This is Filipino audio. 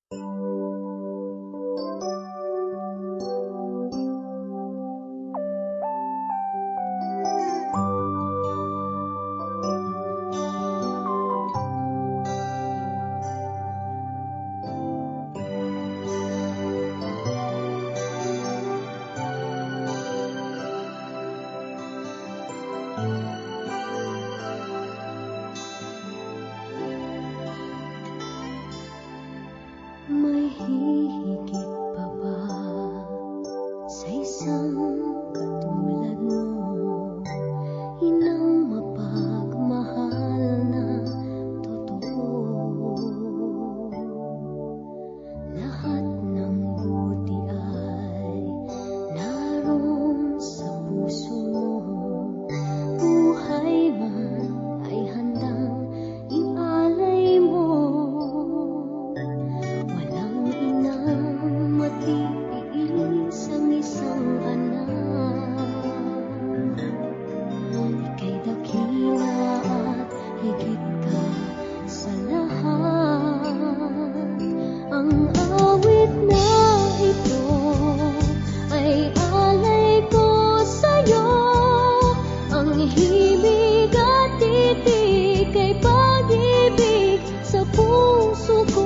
May hihigit pa ba sa isang katulad mo? Inang mapagmahal na totoo. Lahat ng buti ay naroon sa puso mo. Buhay man ay handang ialay mo. Walang inang matiis ang isang anak. Ika'y dakila at higit ka sa lahat. Ang awit na ito ay alay ko sa'yo. Ang himig at titig ay pag-ibig sa puso ko.